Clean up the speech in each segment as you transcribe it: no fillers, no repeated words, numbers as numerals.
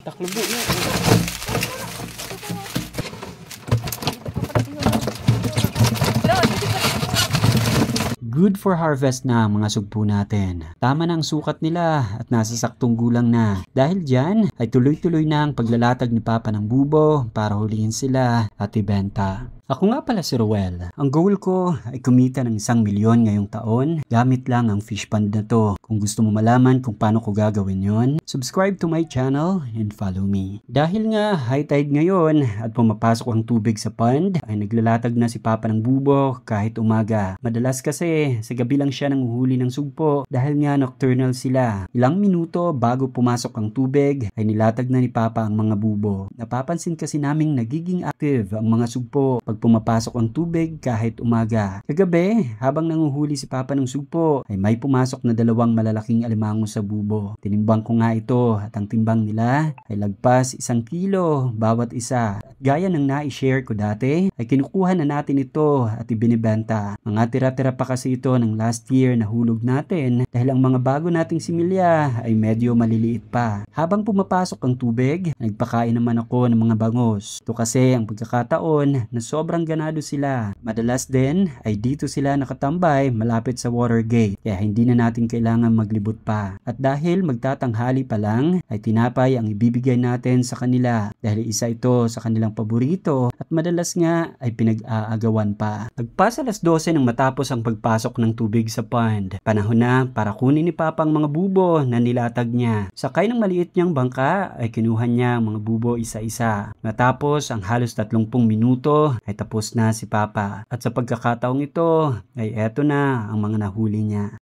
Taklubo na. Good for harvest na ang mga sugpo natin. Tama na ang sukat nila at nasa saktong gulang na. Dahil dyan ay tuloy-tuloy na ang paglalatag ni Papa ng bubo para hulihin sila at ibenta. Ako nga pala si Roel. Ang goal ko ay kumita ng 1 milyon ngayong taon gamit lang ang fish pond na to. Kung gusto mo malaman kung paano ko gagawin yon, subscribe to my channel and follow me. Dahil nga high tide ngayon at pumapasok ang tubig sa pond, ay naglalatag na si Papa ng bubo kahit umaga. Madalas kasi sa gabi lang siya nanguhuli ng sugpo dahil nga nocturnal sila. Ilang minuto bago pumasok ang tubig ay nilatag na ni Papa ang mga bubo. Napapansin kasi naming nagiging active ang mga sugpo pag pumapasok ang tubig kahit umaga. Kagabi, habang nanguhuli si Papa ng sugpo, ay may pumasok na 2 malalaking alimango sa bubo. Tinimbang ko nga ito at ang timbang nila ay lagpas 1 kilo bawat isa. At gaya ng na-share ko dati, ay kinukuha na natin ito at ibinibenta. Mga tira-tira pa kasi ito ng last year na hulog natin dahil ang mga bago nating similya ay medyo maliliit pa. Habang pumapasok ang tubig, nagpakain naman ako ng mga bangos. Ito kasi ang pagkakataon na sobrang ganado sila. Madalas din ay dito sila nakatambay malapit sa water gate kaya hindi na natin kailangan maglibot pa. At dahil magtatanghali pa lang ay tinapay ang ibibigay natin sa kanila dahil isa ito sa kanilang paborito at madalas nga ay pinag-aagawan pa. Pagpas alas 12 nang matapos ang pagpasok ng tubig sa pond, panahon na para kunin ni Papa ang mga bubo na nilatag niya. Sakay ng maliit niyang bangka ay kinuha niya ang mga bubo isa-isa. Matapos ang halos 30 minuto ay tapos na si Papa. At sa pagkakataong ito ay eto na ang mga nahuli niya.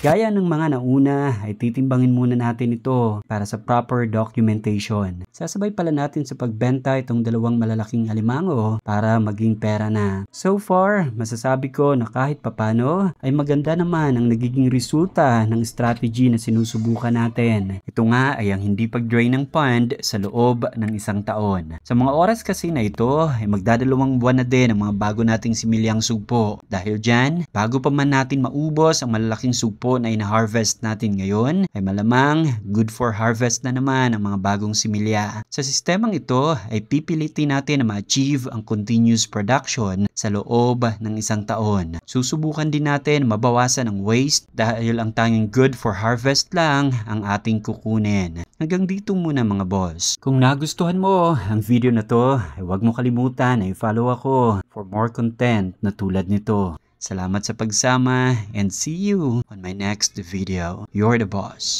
Gaya ng mga nauna ay titimbangin muna natin ito para sa proper documentation. Sasabay pala natin sa pagbenta itong 2 malalaking alimango para maging pera na. So far, masasabi ko na kahit papano ay maganda naman ang nagiging resulta ng strategy na sinusubukan natin. Ito nga ay ang hindi pag-drain ng pond sa loob ng 1 taon. Sa mga oras kasi na ito ay magdadalawang buwan na din ang mga bago nating similyang sugpo. Dahil dyan, bago pa man natin maubos ang malalaking sugpo na ina-harvest natin ngayon, ay malamang good for harvest na naman ang mga bagong similya. Sa sistemang ito ay pipilitin natin na ma-achieve ang continuous production sa loob ng 1 taon. Susubukan din natin mabawasan ang waste dahil ang tanging good for harvest lang ang ating kukunin. Hanggang dito muna mga boss. Kung nagustuhan mo ang video na to, ay huwag mo kalimutan na i-follow ako for more content na tulad nito. Salamat sa pagsama and see you on my next video. You're the boss.